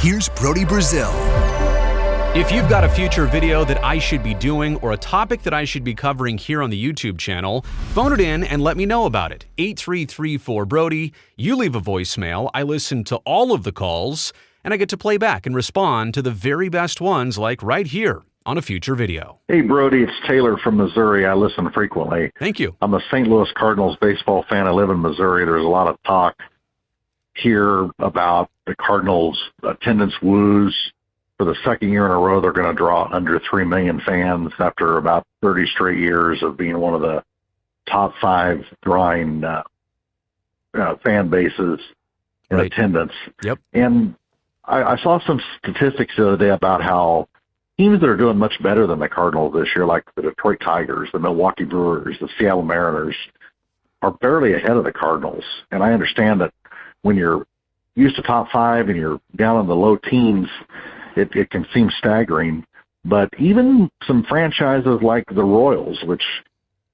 Here's Brody Brazil. If you've got a future video that I should be doing or a topic that I should be covering here on the YouTube channel, phone it in and let me know about it. 833-4-BRODY. You leave a voicemail. I listen to all of the calls, and I get to play back and respond to the very best ones, like right here on a future video. Hey, Brody, it's Taylor from Missouri. I listen frequently. Thank you. I'm a St. Louis Cardinals baseball fan. I live in Missouri. There's a lot of talk here about the Cardinals' attendance woes. For the second year in a row, they're going to draw under 3 million fans after about 30 straight years of being one of the top 5 drawing fan bases in attendance. Yep. And I saw some statistics the other day about how teams that are doing much better than the Cardinals this year, like the Detroit Tigers, the Milwaukee Brewers, the Seattle Mariners, are barely ahead of the Cardinals. And I understand that when you're used to top 5 and you're down in the low teens, it can seem staggering. But even some franchises like the Royals, which,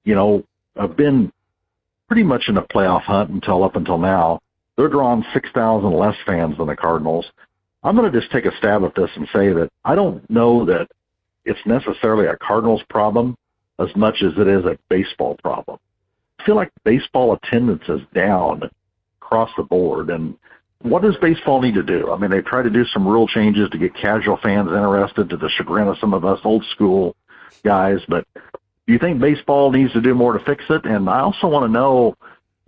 you know, have been pretty much in a playoff hunt up until now, they're drawing 6,000 less fans than the Cardinals. I'm going to just take a stab at this and say that I don't know that it's necessarily a Cardinals problem as much as it is a baseball problem. I feel like baseball attendance is down across the board. And what does baseball need to do? I mean, they try to do some rule changes to get casual fans interested, to the chagrin of some of us old school guys. But do you think baseball needs to do more to fix it? And I also want to know,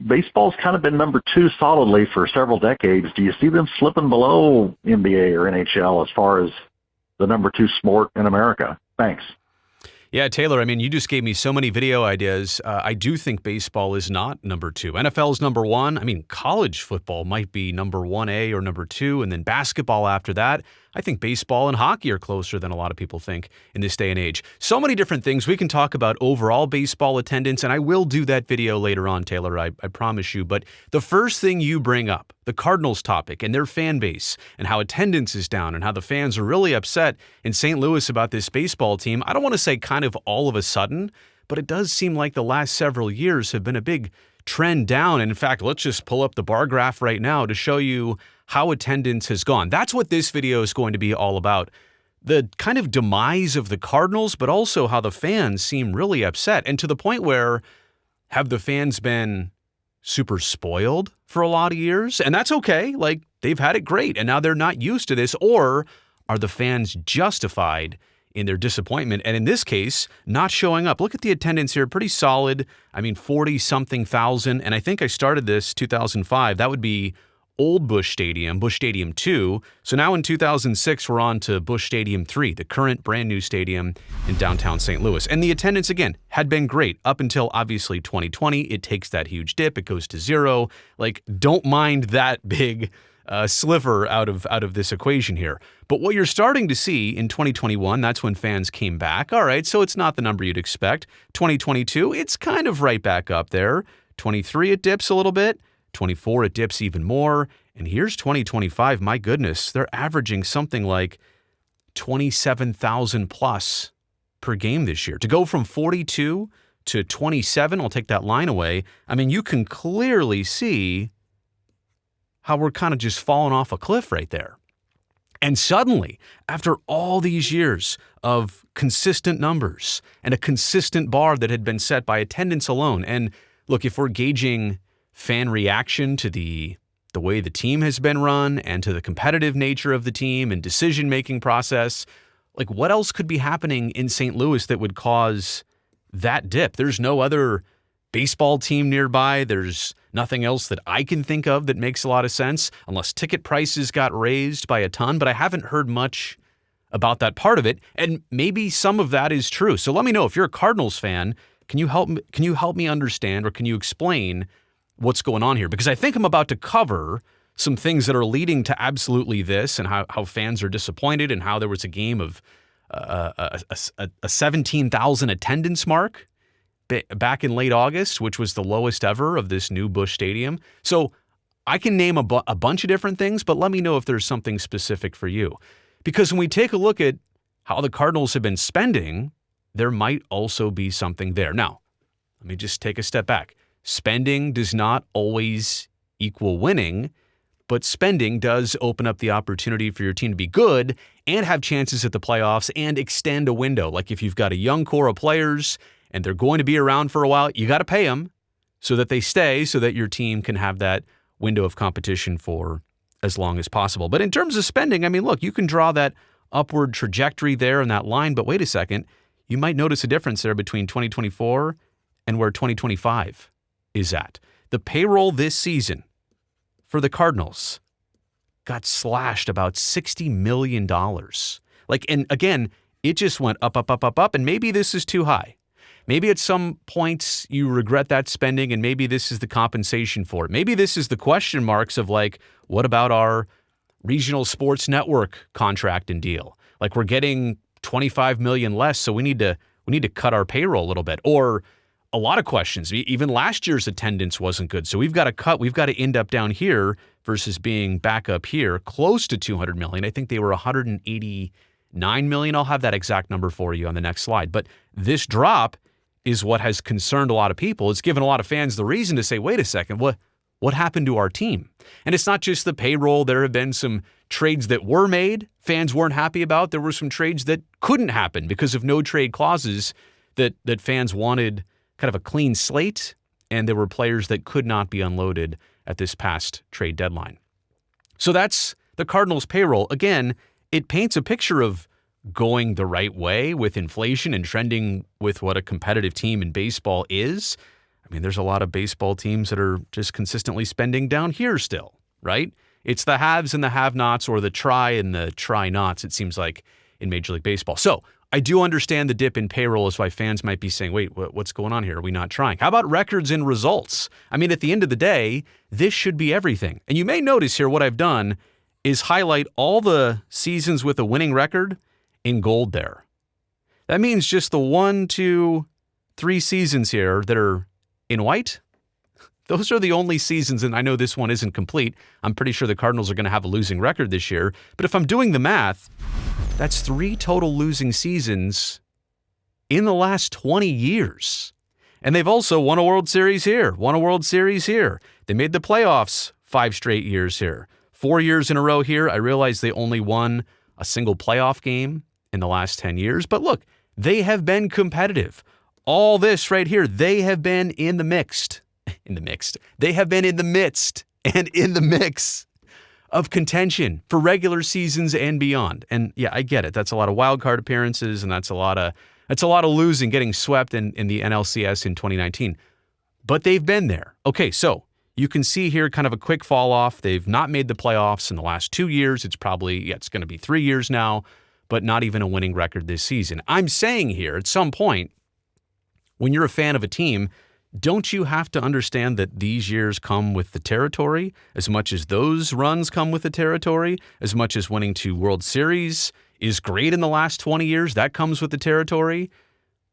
baseball's kind of been number 2 solidly for several decades. Do you see them slipping below NBA or NHL as far as the number 2 sport in America? Thanks. Yeah, Taylor, I mean, you just gave me so many video ideas. I do think baseball is not number 2. NFL is number 1. I mean, college football might be number 1A or number 2, and then basketball after that. I think baseball and hockey are closer than a lot of people think in this day and age. So many different things. We can talk about overall baseball attendance, and I will do that video later on, Taylor, I promise you. But the first thing you bring up, the Cardinals topic and their fan base and how attendance is down and how the fans are really upset in St. Louis about this baseball team, I don't want to say kind of all of a sudden, but it does seem like the last several years have been a big trend down. And in fact, let's just pull up the bar graph right now to show you how attendance has gone. That's what this video is going to be all about. The kind of demise of the Cardinals, but also how the fans seem really upset. And to the point where, have the fans been super spoiled for a lot of years? And that's okay. Like, they've had it great and now they're not used to this. Or are the fans justified in their disappointment? And in this case, not showing up. Look at the attendance here. Pretty solid. I mean, 40-something thousand. And I think I started this 2005. That would be old Busch Stadium 2. So now in 2006, we're on to Busch Stadium 3, the current brand new stadium in downtown St. Louis. And the attendance, again, had been great up until obviously 2020. It takes that huge dip. It goes to 0. Like, don't mind that big sliver out of this equation here. But what you're starting to see in 2021, that's when fans came back. All right, so it's not the number you'd expect. 2022, it's kind of right back up there. 23, it dips a little bit. 24, it dips even more. And here's 2025. My goodness, they're averaging something like 27,000 plus per game this year. To go from 42 to 27, I'll take that line away. I mean, you can clearly see how we're kind of just falling off a cliff right there. And suddenly, after all these years of consistent numbers and a consistent bar that had been set by attendance alone, and look, if we're gauging fan reaction to the way the team has been run and to the competitive nature of the team and decision-making process, like, what else could be happening in St. Louis that would cause that dip? There's no other baseball team nearby. There's nothing else that I can think of that makes a lot of sense, unless ticket prices got raised by a ton, but I haven't heard much about that part of it, and maybe some of that is true. So let me know, if you're a Cardinals fan, can you help me understand, or can you explain what's going on here? Because I think I'm about to cover some things that are leading to absolutely this, and how fans are disappointed, and how there was a game of a 17,000 attendance mark back in late August, which was the lowest ever of this new Busch Stadium. So I can name a bunch of different things, but let me know if there's something specific for you. Because when we take a look at how the Cardinals have been spending, there might also be something there. Now, let me just take a step back. Spending does not always equal winning, But spending does open up the opportunity for your team to be good and have chances at the playoffs and extend a window. Like if you've got a young core of players and they're going to be around for a while, you got to pay them so that they stay, so that your team can have that window of competition for as long as possible. But in terms of spending, I mean, look, you can draw that upward trajectory there in that line, but wait a second, you might notice a difference there between 2024 and where 2025 is at. The payroll this season for the Cardinals got slashed about $60 million. And again, it just went up, up, up, up, up, and maybe this is too high. Maybe at some points you regret that spending, and maybe this is the compensation for it. Maybe this is the question marks of like, what about our regional sports network contract and deal? Like we're getting $25 million less, so we need to cut our payroll a little bit. Or a lot of questions. Even last year's attendance wasn't good, so we've got to cut. We've got to end up down here versus being back up here, close to $200 million. I think they were $189 million. I'll have that exact number for you on the next slide. But this drop is what has concerned a lot of people. It's given a lot of fans the reason to say, wait a second, what happened to our team? And it's not just the payroll. There have been some trades that were made, fans weren't happy about. There were some trades that couldn't happen because of no trade clauses that fans wanted kind of a clean slate, and there were players that could not be unloaded at this past trade deadline. So that's the Cardinals' payroll. Again, it paints a picture of going the right way with inflation and trending with what a competitive team in baseball is. I mean, there's a lot of baseball teams that are just consistently spending down here still, right? It's the haves and the have-nots, or the try and the try-nots, it seems like, in Major League Baseball. So I do understand the dip in payroll is why fans might be saying, wait, what's going on here? Are we not trying? How about records and results? I mean, at the end of the day, this should be everything. And you may notice here what I've done is highlight all the seasons with a winning record in gold there. That means just the 1, 2, 3 seasons here that are in white. Those are the only seasons, and I know this one isn't complete. I'm pretty sure the Cardinals are going to have a losing record this year. But if I'm doing the math, that's 3 total losing seasons in the last 20 years. And they've also won a World Series here, won a World Series here. They made the playoffs 5 straight years here. 4 years in a row here. I realize they only won a single playoff game in the last 10 years. But look, they have been competitive. All this right here, they have been in the mixed. They have been in the midst and in the mix of contention for regular seasons and beyond. And yeah, I get it. That's a lot of wild card appearances, and that's a lot of losing, getting swept in the NLCS in 2019. But they've been there. Okay, so you can see here kind of a quick fall off. They've not made the playoffs in the last 2 years. It's going to be 3 years now, but not even a winning record this season. I'm saying here at some point, when you're a fan of a team, don't you have to understand that these years come with the territory as much as those runs come with the territory, as much as winning 2 World Series is great in the last 20 years, that comes with the territory.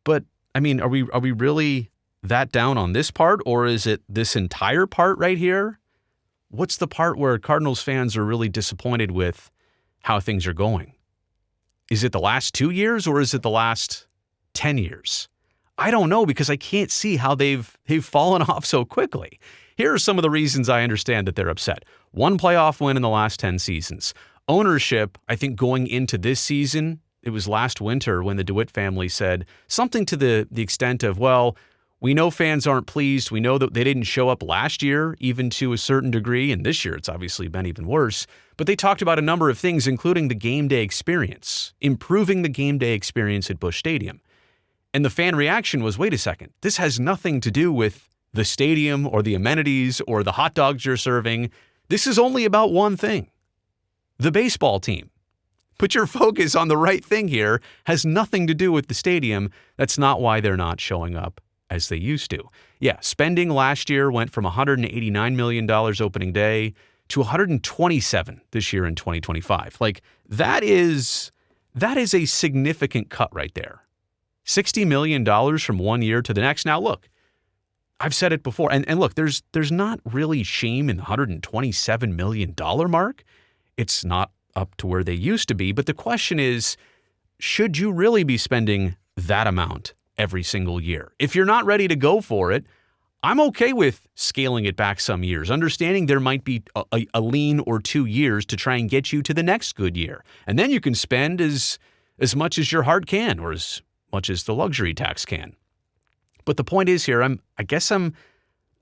But I mean, are we really that down on this part, or is it this entire part right here? What's the part where Cardinals fans are really disappointed with how things are going? Is it the last 2 years, or is it the last 10 years? I don't know, because I can't see how they've fallen off so quickly. Here are some of the reasons I understand that they're upset. 1 playoff win in the last 10 seasons. Ownership, I think going into this season, it was last winter when the DeWitt family said something to the extent of, well, we know fans aren't pleased. We know that they didn't show up last year, even to a certain degree, and this year it's obviously been even worse. But they talked about a number of things, including the game day experience, improving the game day experience at Busch Stadium. And the fan reaction was, wait a second, this has nothing to do with the stadium or the amenities or the hot dogs you're serving. This is only about one thing: the baseball team. Put your focus on the right thing here. Has nothing to do with the stadium. That's not why they're not showing up as they used to. Yeah, spending last year went from $189 million opening day to $127 this year in 2025. Like, that is a significant cut right there. $60 million from one year to the next. Now, look, I've said it before, and look, there's not really shame in the $127 million mark. It's not up to where they used to be, but the question is, should you really be spending that amount every single year? If you're not ready to go for it, I'm okay with scaling it back some years, understanding there might be a lean or 2 years to try and get you to the next good year. And then you can spend as much as your heart can, or as much as the luxury tax can. But the point is here, I guess I'm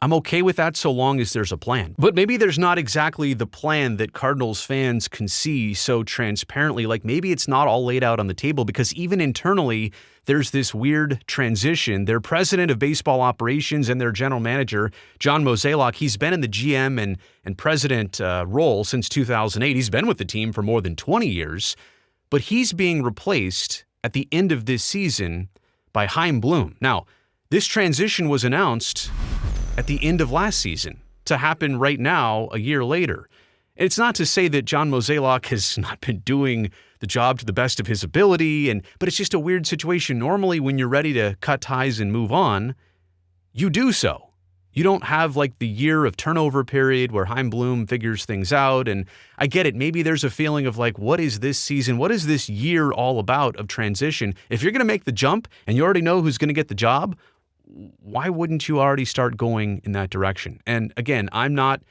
okay with that so long as there's a plan. But maybe there's not exactly the plan that Cardinals fans can see so transparently. Like maybe it's not all laid out on the table, because even internally, there's this weird transition. Their president of baseball operations and their general manager, John Mozeliak, he's been in the GM and president role since 2008. He's been with the team for more than 20 years, but he's being replaced at the end of this season by Chaim Bloom. Now, this transition was announced at the end of last season to happen right now, a year later. It's not to say that John Mozeliak has not been doing the job to the best of his ability, but it's just a weird situation. Normally, when you're ready to cut ties and move on, you do so. You don't have like the year of turnover period where Chaim Bloom figures things out. And I get it. Maybe there's a feeling of like, what is this season? What is this year all about of transition? If you're going to make the jump and you already know who's going to get the job, why wouldn't you already start going in that direction? And again, I'm not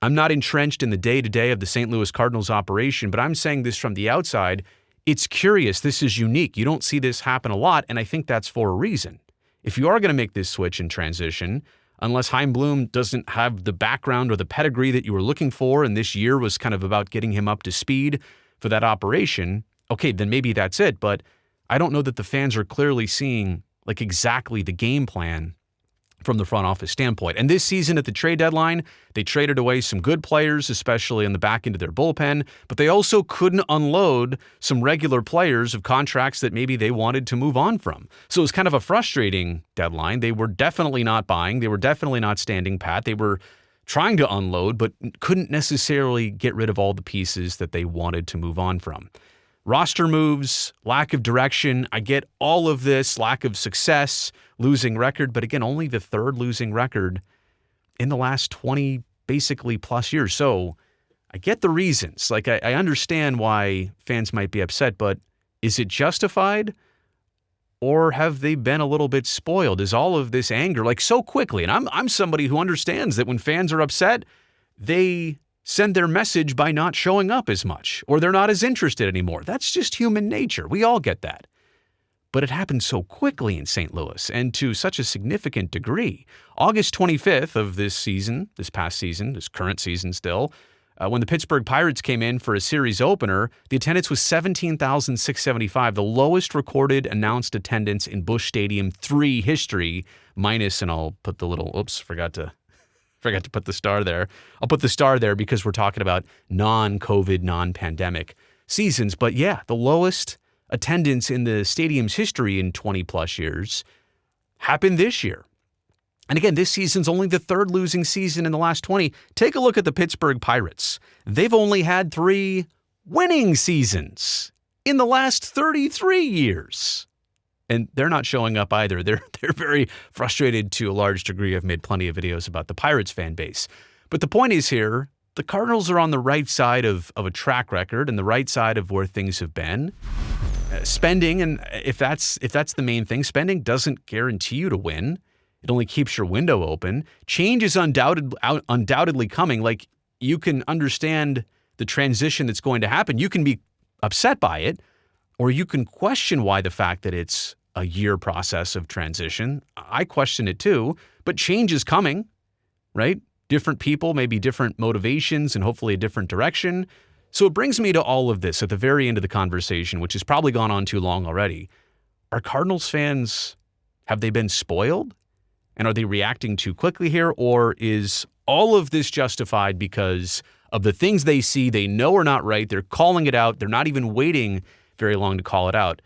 entrenched in the day-to-day of the St. Louis Cardinals operation, but I'm saying this from the outside. It's curious. This is unique. You don't see this happen a lot, and I think that's for a reason. If you are going to make this switch and transition, unless Chaim Bloom doesn't have the background or the pedigree that you were looking for, and this year was kind of about getting him up to speed for that operation, okay, then maybe that's it. But I don't know that the fans are clearly seeing like exactly the game plan from the front office standpoint. And this season at the trade deadline, they traded away some good players, especially in the back end of their bullpen, but they also couldn't unload some regular players of contracts that maybe they wanted to move on from. So it was kind of a frustrating deadline. They were definitely not buying. They were definitely not standing pat. They were trying to unload, but couldn't necessarily get rid of all the pieces that they wanted to move on from. Roster moves, lack of direction. I get all of this, lack of success, losing record. But again, only the third losing record in the last 20 basically plus years. So I get the reasons. Like I understand why fans might be upset, but is it justified? Or have they been a little bit spoiled? Is all of this anger like so quickly? And I'm somebody who understands that when fans are upset, they send their message by not showing up as much, or they're not as interested anymore. That's just human nature. We all get that. But it happened so quickly in St. Louis, and to such a significant degree. August 25th of this season, this past season, this current season still, when the Pittsburgh Pirates came in for a series opener, the attendance was 17,675, the lowest recorded announced attendance in Busch Stadium 3 history, minus, and I'll put the little, forgot to put the star there. I'll put the star there because we're talking about non-COVID, non-pandemic seasons. But yeah, the lowest attendance in the stadium's history in 20 plus years happened this year. And again, this season's only the third losing season in the last 20. Take a look at the Pittsburgh Pirates. They've only had 3 winning seasons in the last 33 years. And they're not showing up either. They're very frustrated to a large degree. I've made plenty of videos about the Pirates fan base. But the point is here, the Cardinals are on the right side of a track record and the right side of where things have been. Spending, and if that's the main thing, spending doesn't guarantee you to win. It only keeps your window open. Change is undoubtedly coming. Like, you can understand the transition that's going to happen. You can be upset by it, or you can question why the fact that it's a year process of transition. I question it too, but change is coming, right? Different people, maybe different motivations, and hopefully a different direction. So it brings me to all of this at the very end of the conversation, which has probably gone on too long already. Are Cardinals fans, have they been spoiled? And are they reacting too quickly here? Or is all of this justified because of the things they see they know are not right? They're calling it out. They're not even waiting very long to call it out.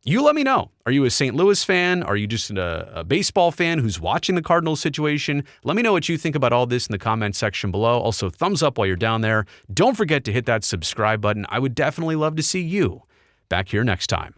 You let me know. Are you a St. Louis fan? Are you just a baseball fan who's watching the Cardinals situation? Let me know what you think about all this in the comment section below. Also, thumbs up while you're down there. Don't forget to hit that subscribe button. I would definitely love to see you back here next time.